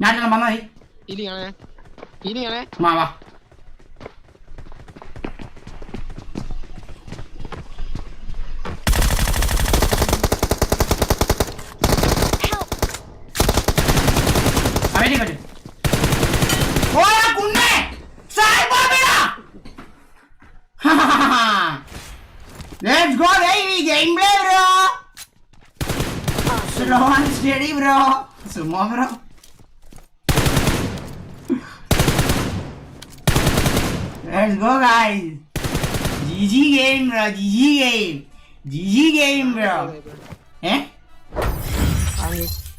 ഞാൻ വന്നായി വാ അവനെ പറ്റും ഓടാ കുണ്ണേ സായിബാബിയാ Let's go baby gameplay bro slow and steady bro sumo bro let's go guys GG game bro GG game bro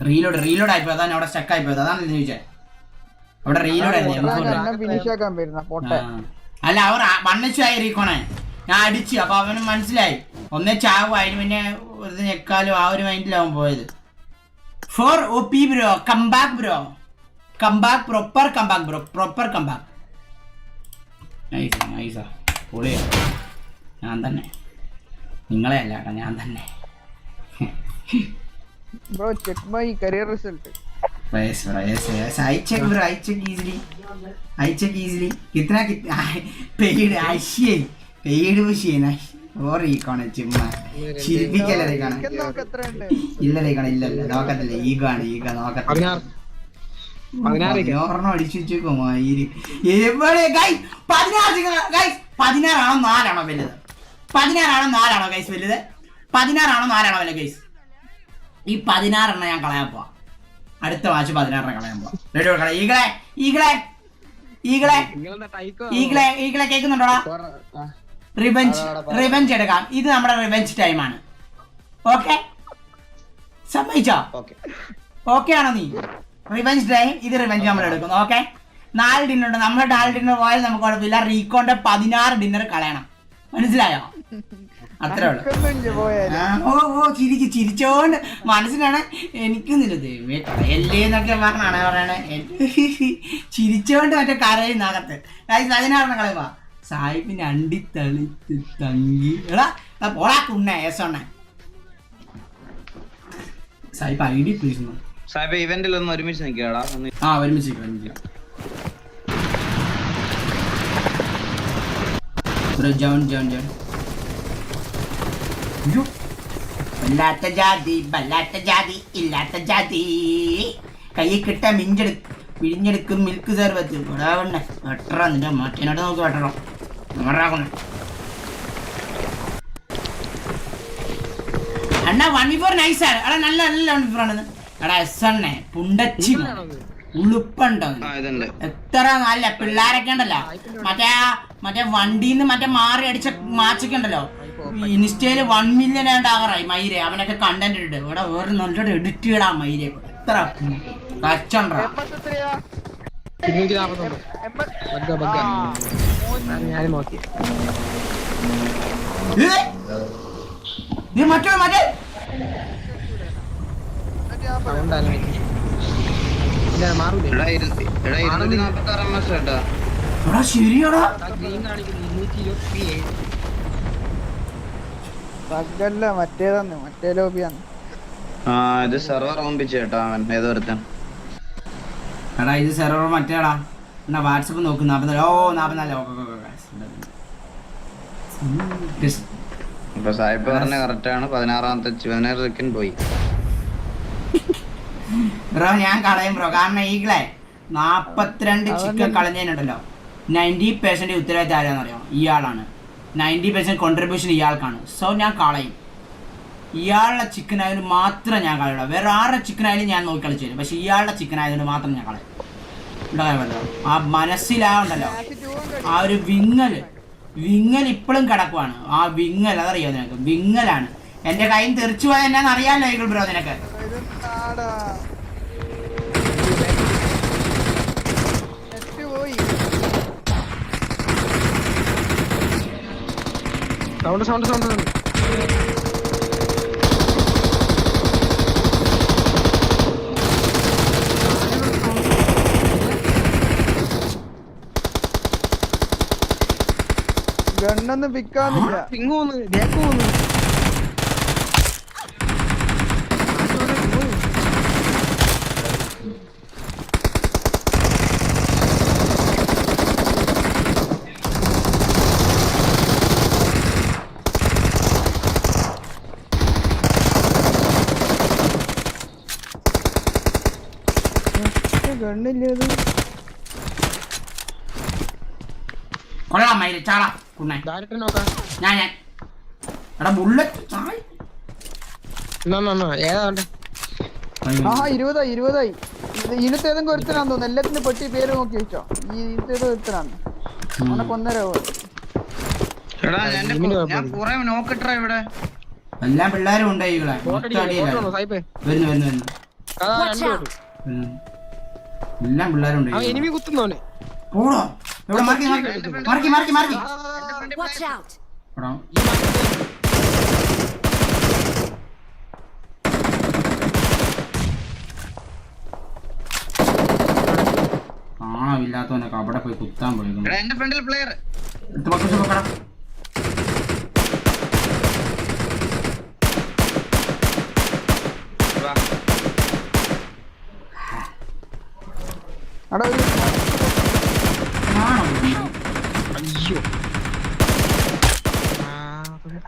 reload ആയിപ്പോ അതാണ് അവിടെ സ്റ്റക്ക് ആയിപ്പോയത് അതാണല്ലോ ചോദിച്ചത് അവിടെ റീലോഡ് അല്ല അവർ വണ്ണിച്ചായി റീക്കോണേ ഞാൻ അടിച്ചു അപ്പൊ അവന് മനസ്സിലായി ഒന്നേ ചാവും അതിന് പിന്നെ ഒരു ഞെക്കാലും ആ ഒരു മൈൻഡിലാവും പോയത് for O P bro comeback bro comeback proper comeback നൈസാ പൊളിയാ ഞാൻ തന്നെ നിങ്ങളെ അല്ല കേട്ടോ ഞാൻ തന്നെ bro check my career result yes I check bro I check easily कितना paid आशिए paid विषय और ഈ കാണ ചുമ്മാ ശില്പിക്കല്ലേ കാണ ഇല്ല നോക്കത്തില്ല ഈഗ നോക്കത്തില്ല 16 അടിച്ചു വെച്ചേക്കോ മായിരി എവിടെ ഗൈസ് 16 ആണോ 4 ആണോ വലുത് 16 ആണോ 4 ആണോ ഗൈസ് വലുത് 16 ആണോ 4 ആണോ വലുത് ഗൈസ് ഈ 16 എണ്ണം ഞാൻ കളയാൻ പോവാ അടുത്ത മാച്ച് 16 എണ്ണം കളയാൻ പോവാ റെഡി കൊടുക്കണം ഈകളെ കേൾക്കുന്നുണ്ടോടാ റിവെഞ്ച് എടുക്കാം ഇത് നമ്മുടെ റിവെഞ്ച് ടൈമാണ് ഓക്കെ സമ്മതിച്ചോ ഓക്കെ ആണോ നീ റിവെഞ്ച് ടൈം ഇത് റിവെഞ്ച് നമ്മൾ എടുക്കുന്നു ഓക്കെ 4 ഡിന്നർ ഉണ്ട് നമ്മുടെ 4 ഡിന്നർ പോയാൽ നമുക്ക് കുഴപ്പമില്ല റീക്കോന്റെ 16 ഡിന്നർ കളയണം മനസ്സിലായോ അത്രേ ഉള്ളു ഓ ചിരിച്ചോണ്ട് മനസ്സിലാണ് എനിക്കൊന്നില്ല ദൈവമേ കളയല്ലേ എന്നൊക്കെ പറഞ്ഞാണ് പറയണേ ചിരിച്ചോണ്ട് മറ്റേ കരയുന്നകത്ത് 16 കളയുവാ സായിപ്പിന്റെ അണ്ടിത്തളിത്ത് തങ്ങി എടാ പോടാ കുണ്ണേ ഏസോണ്ണേ സായിപ്പ് ഐ ഡി പ്ലീസ് സായിപ്പ് ഇവന്റിൽ ഒന്ന് ഒരുമിച്ച് നിൽക്കടാ ഒരുമിച്ച് ജോൺ ബല്ലാത്ത ജാതി ഇല്ലാത്ത ജാതി കയ്യിൽ കിട്ട പിഴിഞ്ഞെടുക്കും മിൽക്ക് സർവത്ത് വിടാവണ്ണ വെട്ടറ നിന്റെ മാറ്റേനോട്ട് നോക്കി വെട്ടണം നമ്മറാകൊണ്ണ അണ്ണാ 1v4 നൈസാണ് എടാ നല്ല 1v4 ആണെന്ന് എടാ എസ് എണ്ണേ പുണ്ടച്ചി ഉളുപ്പുണ്ടോ എത്ര നല്ല പിള്ളേരൊക്കെ ഉണ്ടല്ലോ മറ്റേ വണ്ടിന്ന് മറ്റേ മാറി അടിച്ച മാച്ചൊക്കെ ഉണ്ടല്ലോ ഇൻസ്റ്റയില് 1 മില്യൺ ആകാറായി മൈരെ അവനൊക്കെ കണ്ടന്റ് ഇട്ട് ഇവിടെ വേറെ നല്ലോണം എഡിറ്റ് ചെയ്യടാ മൈരെ എത്ര കച്ചണ്ടാ ശരിയാടാ മറ്റേ ലോബിയാണ് ഇത് സെർവർ ഓമ്പിച്ചേട്ടാ അവൻ ഏതോരുത്തൻ എടാ ഇത് സെർവർ മറ്റേടാ എന്നാ വാട്സപ്പ് നോക്ക് 44 ഇപ്പൊ സായിപ്പ് പറഞ്ഞ കറക്റ്റ് ആണ് 16 സെക്കൻഡ് പോയി ബ്രോ ഞാൻ കളയും ബ്രോ കാരണം ഈകളെ 42 ചിക്കൻ കളഞ്ഞതിനുണ്ടല്ലോ 90% ഉത്തരവാദിത്തം ആരാന്നറിയാം ഇയാളാണ് 90% കോൺട്രിബ്യൂഷൻ ഇയാൾക്കാണ് സോ ഞാൻ കളയും ഇയാളുടെ ചിക്കൻ ആയതുകൊണ്ട് മാത്രം ഞാൻ കളയില്ല വേറെ ആരുടെ ചിക്കൻ ആയാലും ഞാൻ നോക്കി കളിച്ചു തരും പക്ഷെ ഇയാളുടെ ചിക്കൻ ആയതുകൊണ്ട് മാത്രം ഞാൻ കളയും ആ മനസ്സിലാവുണ്ടല്ലോ ആ ഒരു വിങ്ങൽ ഇപ്പോഴും കിടക്കുവാണ് ആ വിങ്ങൽ അതറിയോ നിനക്ക് വിങ്ങലാണ് എന്റെ കയ്യിൽ തെറിച്ചു പോയാൽ എന്നാന്ന് അറിയാമല്ലോ ഈഗിൾ ബ്രോ നിനക്ക് സൗണ്ട് ഗണ്ണൊന്നും പിക്കാന്നില്ല ഗണ്ണില്ലത്. കൊള്ളാം മയില് ചാള കുണ്ണേ ഡയറക്റ്റ് നോക്കാം. ഞാൻ എടാ ബുള്ളറ്റ് ഏതാ വേണ്ടേ? ആഹാ 20 ഇതിനകത്ത് ഏതെങ്കിലും ഒരുത്തനാന്ന് തോന്നുന്നു. എല്ലാത്തിന്റെ പെട്ടി പേര് നോക്കി വെച്ചോ. ഈ ഇതിനകത്ത് ഒരുത്തനാണ്. അവനെ കൊന്നര എടാ ഞാൻ കുറെ നോക്കട്ടെ ഇവിടെ. എല്ലാ പിള്ളേരും ഉണ്ട് ഈകളെ സായിപ്പേ വരുന്നു വരുന്നു വരുന്നു അതാ രണ്ട് പേരും. എല്ലാം പിള്ളേരുണ്ട് അവൻ എനിമി കുത്തുന്നോനെ. പോടോ ഇവിടെ marquee marquee marquee marquee marquee Watch out! എടാ കാണാവില്ലാത്തവനൊക്കെ അവിടെ പോയി കുത്താൻ പോയിരുന്നു എടാ എന്റെ ഫ്രണ്ടിൽ പ്ലെയർ. എടുത്ത് പക്കത്ത് നോക്കടാ അവിടെ ഒരു ആണോ അയ്യോ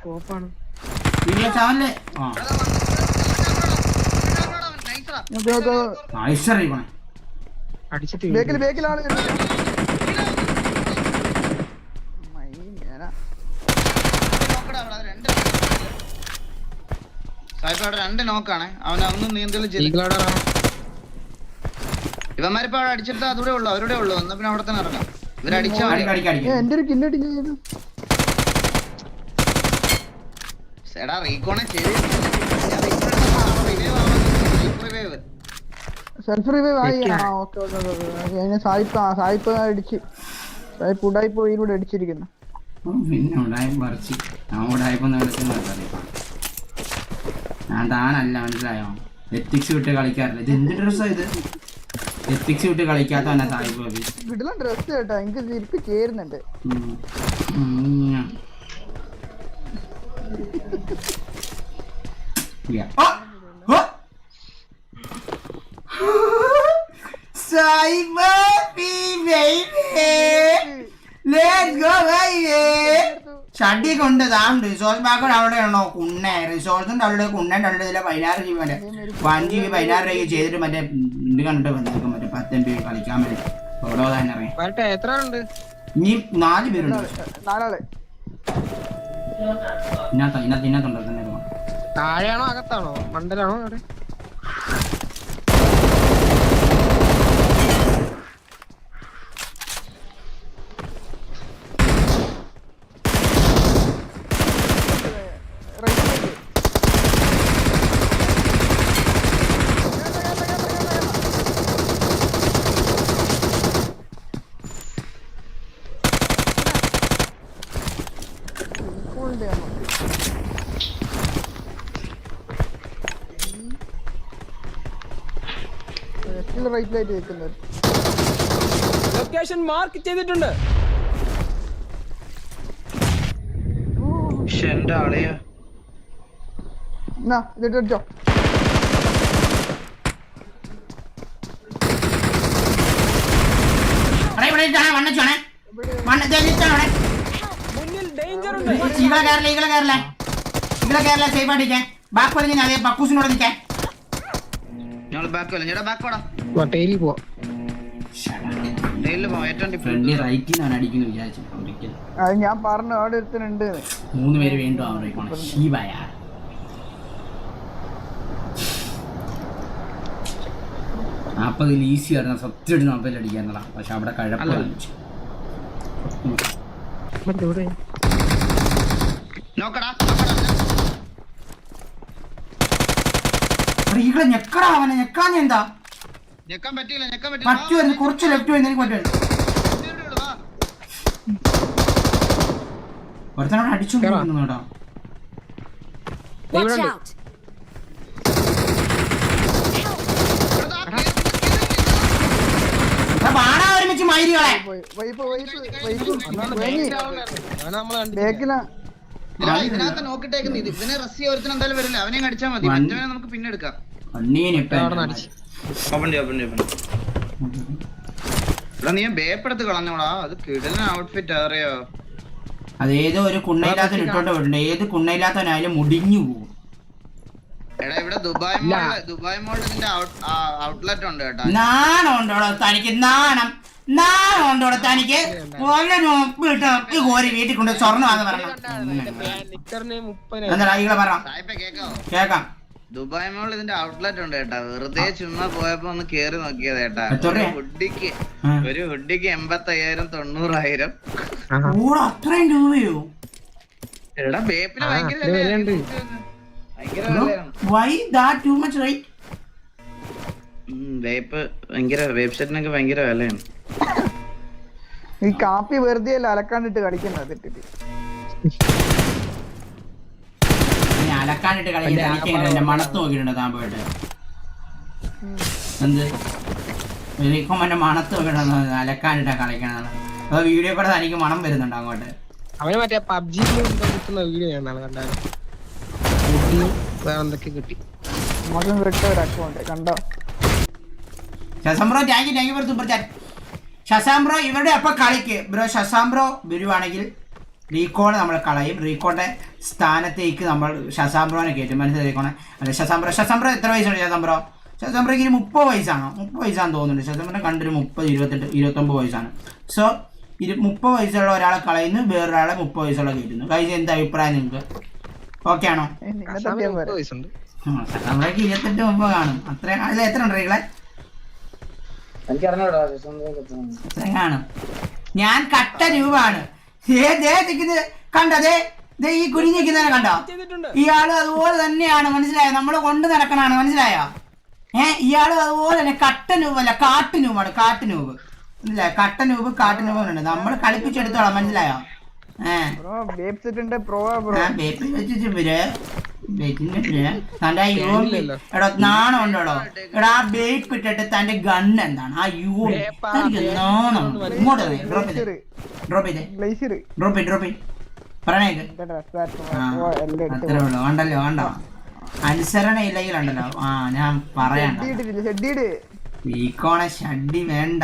കോപ്പാണ്. വീട്ടിലെ ചാവല്ലേ ആ ഐശ്വറിയണേ അടിച്ചിട്ട് ബേക്കിലാണ് സായിപ്പ് അവിടെ 2 നോക്കാണ്. അവനൊന്നും നീന്തൽ ചെയ്തു. ഇവന്മാരിപ്പോ അവിടെ അടിച്ചിട്ട് അതൂടെ ഉള്ളു, അവരുടെ ഉള്ളു. എന്നാ പിന്നെ അവിടെ തന്നെ ഇറങ്ങാം. ഇവരടിച്ചാ മതി. എന്റെ ഒരു കില്ലടിക്കുന്നത് എടാ റീകോണെ ചെയ്ത് സെൽഫ് റിവൈവ് ആയി. ആ ഓക്കെ സായിപ്പ് അടിച്ച് സായിപ്പ് ഉടായിപ്പ് ഇതിലൂടെ അടിച്ചിരിക്കുന്നു. പിന്നെ ഉടായ്പ പറിച്ച് ഞാൻ ഉടായ്പൊന്നും കളിക്കുന്നറിയാം ഞാൻ താനല്ല മനസ്സിലായോ. എത്തിക്സ് വിട്ട് കളിക്കാറില്ല. ഇത് എന്ത് ഡ്രസ്സാ ഇത്? എത്തിക്സ് വിട്ട് കളിക്കാത്തവന്നെ സായിപ്പ് കിടിലൻ ഡ്രസ് കേട്ടോ. എനിക്ക് ശരിക്കും ചേരുന്നുണ്ട്. ഷഡിയൊക്കെ ഉണ്ട്. താണ്ട് റിസോഴ്സ് ബാക്കോട് അവിടെയാണോ കുണ്ണ റിസോഴ്സിന്റെ അവിടെ കുണ്ണേന്റെ അവിടെ 16 GB മറ്റേ 1 GB 16 രൂപ ചെയ്തിട്ട് മറ്റേ ഇത് കണ്ടിട്ട് വന്നേക്കും. മറ്റേ 10 MB കളിക്കാൻ വേണ്ടി ഓരോ തന്നെ അറിയാം. എത്ര ഉണ്ട്? ഇനി 4 പേരുണ്ട്. 4 ആള് ഇതിനകത്തുണ്ടോ തന്നെ താഴെയാണോ അകത്താണോ മണ്ടലാണോ അവിടെ? റൈറ്റിലായിട്ട് വെക്കുന്നത് ലൊക്കേഷൻ മാർക്ക് ചെയ്തിട്ടുണ്ട്. എന്റെ ആളെയാ ഇതിട്ട് അടിച്ചോ. മുന്നിൽ ഡേഞ്ചർ ഉണ്ട്. ബാക്ക് പറഞ്ഞ അതേ പക്കൂസിനോട് നിൽക്കാൻ ഞങ്ങൾ ബാക്ക് വല്ല ഞങ്ങളുടെ ബാക്ക് പോടാ. ടേലി പോവാ. ഡെയിലിൽ പോവാം. ഏറ്റവും ഫ്രണ്ട് റൈറ്റിൽ നിന്നാണ് അടിക്കുന്നു വിചാരിച്ചു. അത് ഞാൻ പറഞ്ഞു അവിടെ ഒരുത്തനുണ്ട്. 3 പേര് വീണ്ടും അവിടെ ശീവായ 40 ഈസി ആയിരുന്നു സത്യം 40 അടിക്കാന്നതാ. പക്ഷെ അവിടെ കഴപ്പ് കാണിച്ചു. നോക്കടാ ഇവിടെ ഞെക്കടാ അവനെ ഞെക്കാൻ എന്താ ഞെക്കാൻ പറ്റിയില്ല. പറ്റുമായിരുന്നു. കുറച്ച് ലെഫ്റ്റ് പോയി എനിക്ക് പറ്റുമായിരുന്നു. ഒരുത്തനോട് അടിച്ചു കേട്ടോ. Watch out! പാടാ ഒരുമിച്ച് മയിലുകളെ ബേക്കിലാ. ഇതിനകത്ത് നോക്കിട്ടേക്കുന്നത് ഇതിനെ റസ്സി ഒരുത്തിന് എന്തായാലും വരില്ല. അവനെയും അടിച്ചാൽ മതി. മറ്റവനെ നമുക്ക് പിന്നെ എടുക്കാം. എടാ നീ ബേപ്പെടുത്ത് കളഞ്ഞോടാ. അത് കിടന്ന ഔട്ട്ഫിറ്റ് അറിയോ? അതേതോ ഒരു കുണ്ണയില്ലാത്തവൻ ഇട്ടോട്ട് വിടണ്ട. ഏത് കുണ്ണയില്ലാത്തവനായാലും മുടിഞ്ഞു പോകും. എടാ ഇവിടെ ദുബായ് മോളിൽ ഇതിന്റെ ഔട്ട്ലെറ്റ് ഉണ്ട് കേട്ടോ. നാണം ഉണ്ടോടോ തനിക്ക്? നാണം ഉണ്ടോടോ തനിക്ക്? ഈ കോരി വീട്ടിൽ കൊണ്ട് സ്വർണ്ണമാന്ന് പറഞ്ഞു. എന്താ ഈകളെ പറ സായിപ്പേ കേക്കാവോ? കേക്കാം. ദുബായ് മോളിൽ ഇതിന്റെ ഔട്ട്ലെറ്റ് ഉണ്ട് കേട്ടാ. വെറുതെ ചുമ്മാ പോയപ്പോ ഒന്ന് കേറി നോക്കിയത് കേട്ടാ. ഹുഡിക്ക് 85,000 90,000. അത്രയും രൂപയോ? എടാ വേപ്പിന് ഭയങ്കര വിലയാണ്. Why that too much rate? വേപ്പ് ഭയങ്കര വേപ്പ് സെറ്റിനൊക്കെ ഭയങ്കര വിലയാണ്. ഈ കാപ്പി വെറുതെ അല്ല അലക്കാണ്ടിട്ട് കളിക്കുന്നത്. അലക്കാനിട്ട് കളിക്കാൻ എന്റെ മണത്ത് നോക്കിയിട്ടുണ്ട് താൻ പോയിട്ട്. എന്ത് എന്റെ മണത്ത് നോക്കിയിട്ടുണ്ടോ? അലക്കാനിട്ടാ കളിക്കണതാണ്. അപ്പൊ വീഡിയോ കൂടെ തനിക്ക് മണം വരുന്നുണ്ടോ അങ്ങോട്ട്? അവന് മറ്റേ പബ്ജി കിട്ടുന്ന വീഡിയോ കണ്ടായിരുന്നു. വേറെ എന്തൊക്കെ കിട്ടി കണ്ടോ? ശശാംബ്രോ thank you for super chat. ശശാംബ്രോ ഇവരുടെ അപ്പൊ കളിക്ക് ബ്രോ. ശശാംബ്രോ വരുവാണെങ്കിൽ റീകോള് നമ്മൾ കളയും. റീകോളിന്റെ സ്ഥാനത്തേക്ക് നമ്മൾ ശശാംബ്രോനെ കയറ്റും. മനസ്സിലായിക്കോണെ. അല്ല ശശാംബ്രോ എത്ര വയസ്സുണ്ട് ശശാംബ്രോ? ശശാംബ്രോക്ക് 30 വയസ്സാണോ? 30 വയസ്സാണെന്ന് തോന്നുന്നുണ്ട്. ശശാംബ്രോ കണ്ടൊരു 30, 28, 29 വയസ്സാണ്. സോ 30 വയസ്സുള്ള ഒരാളെ കളയുന്നു, വേറൊരാളെ 30 വയസ്സുള്ള കയറ്റുന്നു. കഴിച്ച് എന്താ അഭിപ്രായം നിങ്ങൾക്ക്? ഓക്കെ ആണോ? ശശാംബ്രോക്ക് 28 മുമ്പ് കാണും. അത്ര അതിൽ എത്ര ഉണ്ട് റീകളെ? കാണും. ഞാൻ കട്ട രൂപാണ്. കണ്ടോ? ഈ കുനിഞ്ഞിരിക്കുന്നതിനെ കണ്ടോ? ഇയാളും അതുപോലെ തന്നെയാണ്. മനസ്സിലായോ? നമ്മള് കൊണ്ട് നടക്കണാണ്. മനസ്സിലായോ? ഇയാളും അതുപോലെ തന്നെ കട്ട നൂബല്ല, കാട്ടുനൂബാണ്. കാട്ടുനൂബ് മനസ്സിലായോ? കട്ടനൂബ് കാട്ടുനൂബുണ്ട്. നമ്മള് കളിപ്പിച്ചെടുത്തോളാം. മനസ്സിലായോ? എടാ നാണം ഉണ്ടോടോ? എടാ ആ ബേപ്പ് ഇട്ടിട്ട് തന്റെ ഗണ്ണ് എന്താണ്? ആ നാണം. ഇങ്ങോട്ട് ഡ്രോപ്പ് പറഞ്ഞേക്ക്. അത്രേ ഉള്ളു. വേണ്ടല്ലോ വേണ്ട. അനുസരണ ഇല്ലെങ്കിലുണ്ടല്ലോ. ആ ഞാൻ പറയണ്ട. ഈക്കോണെ ഷഡ്ഡി വേണ്ട.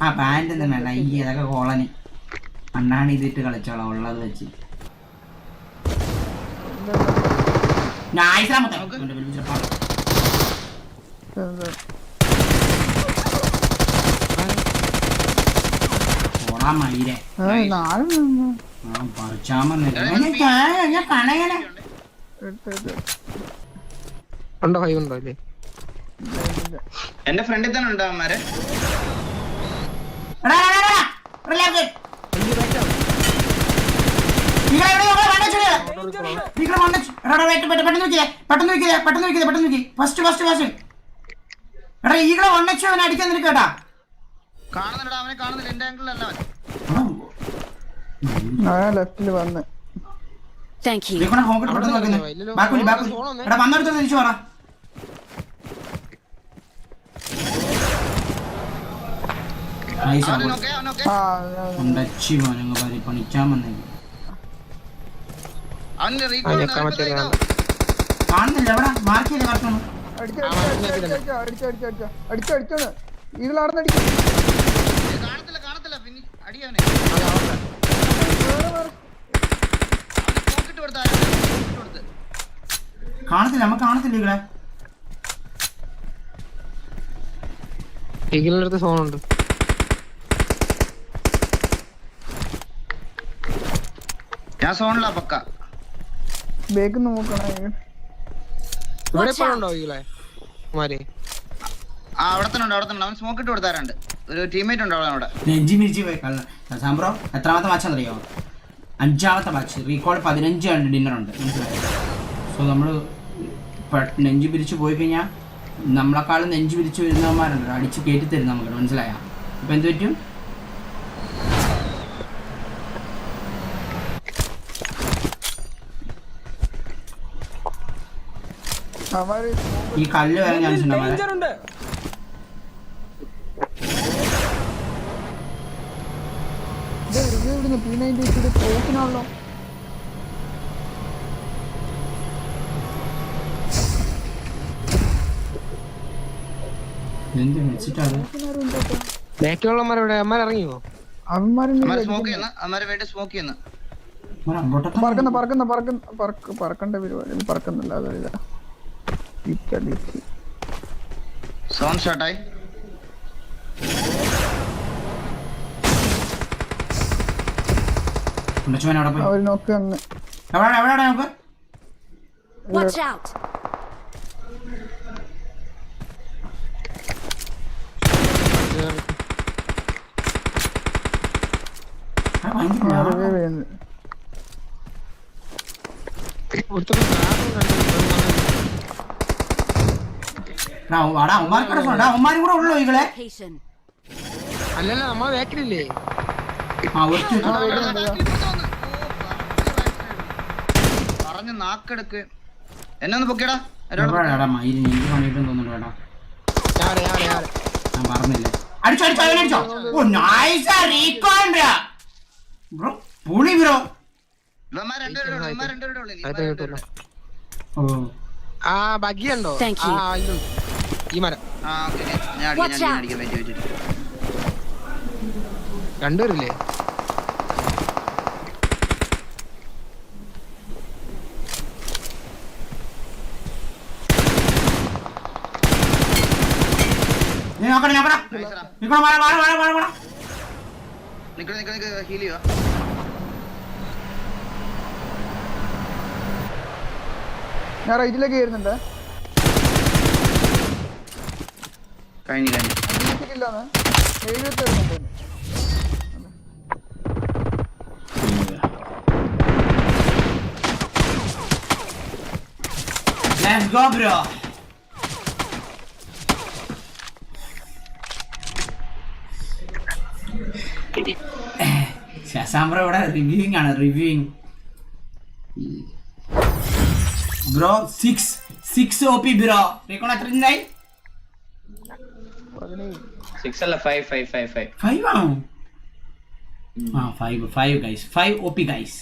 ആ പാന്റ് ഒന്നും വേണ്ട. ഈ ഇതൊക്കെ കോളനി അണ്ണാണ് ഇതിട്ട് കളിച്ചോളാം ഉള്ളത് വെച്ച്. മയിലെ പറിച്ചാമ കണയനെ ഉണ്ടോ? കൈ ഉണ്ടോ? അല്ലേ എന്റെ ഫ്രണ്ടിൽ തന്നെ ഉണ്ടോ അവന്മാര്? അടിക്കാൻ നിൽക്കട്ടാ. കാണുന്നുണ്ടാ? അവനെ കാണുന്നില്ല. എന്റെ ആംഗിളിലല്ല അവൻ. ലെഫ്റ്റില് വന്ന് Thank you. വന്നെടുത്ത് തിരിച്ചു പറ. കാണുന്നില്ല. എവിടെ മാർക്ക് ചെയ്ത് കറക്റ്റാണ്. അടിച്ചോണ് ഈകളാർന്നടിക്കും. കാണത്തില്ല പിന്നെ അടിയാവനെ. കാണത്തില്ല. നമുക്ക് കാണത്തില്ല. ഇവിടെ ഈഗിളിനടുത്ത് സോണുണ്ട്. ഞാൻ സോണിലാ പക്ക. ബേക്ക് നോക്കണേ. ഇവിടെ ഇപ്പോഴുണ്ടോ ഈഗിളെ? കുമാരി അവിടെ തന്നെ ഉണ്ട്. അവൻ സ്മോക്ക് ഇട്ട് കൊടുത്താറുണ്ട്. ഒരു ടീമേറ്റ് ഉണ്ട് അവിടെ. നെഞ്ചി മിരിച്ച് പോയി സംഭവം. എത്രാമത്തെ മാച്ചാണെന്നറിയോ? 5ാമത്തെ മാച്ച്. റീകോൾ 15 ഉണ്ട്. ഡിന്നറുണ്ട്. മനസ്സിലായോ? സോ നമ്മൾ നെഞ്ചു പിരിച്ച് പോയി കഴിഞ്ഞാൽ നമ്മളെക്കാളും നെഞ്ചു പിരിച്ച് വരുന്നവന്മാരുണ്ടല്ലോ, അടിച്ച് കയറ്റി തരും നമുക്ക്. മനസ്സിലായോ? ഇപ്പം എന്ത് പറ്റും? ഈ കല്ല് വരാൻ ചാൻസ് ഉണ്ടോ? പോക്കിനാണല്ലോ. ബാക്കിയുള്ളവന്മാരെവിടെ? അമ്മ ഇറങ്ങിയോ? അവന്മാര് സ്മോക്ക് ചെയ്യുന്ന. പറക്കണ്ട പരിപാടി പറക്കുന്നില്ല അതായത് സോൺ ഷോട്ടായി അവര് നോക്ക് അങ്ങ് Watch out! Location. അല്ലല്ല നമ്മളെ വേക്കിലില്ലേ പറഞ്ഞു നാക്കെടുക്ക് എന്നെ ഒന്ന് പൊക്കിയടാ ആ ബഗ്ഗിയുണ്ടോ Thank you. ഈ മരം Watch out. രണ്ടുപേരില്ലേ ഹീൽ ചെയ്യുക ഞാൻ റൈറ്റിലേക്ക് കയറുന്നുണ്ട് കഴിഞ്ഞു ഇല്ലാന്ന് 70 വരുന്നുണ്ട് Let's go, bro. ശാസാമ്പ്ര ഇവിടെ റിവ്യൂയിങ് ആണ് reviewing bro 6 OP bro Recon എത്ര ഉണ്ടായി 6 അല്ല 5 5 ആണോ ആ 5 ഗൈസ് 5 OP ഗൈസ്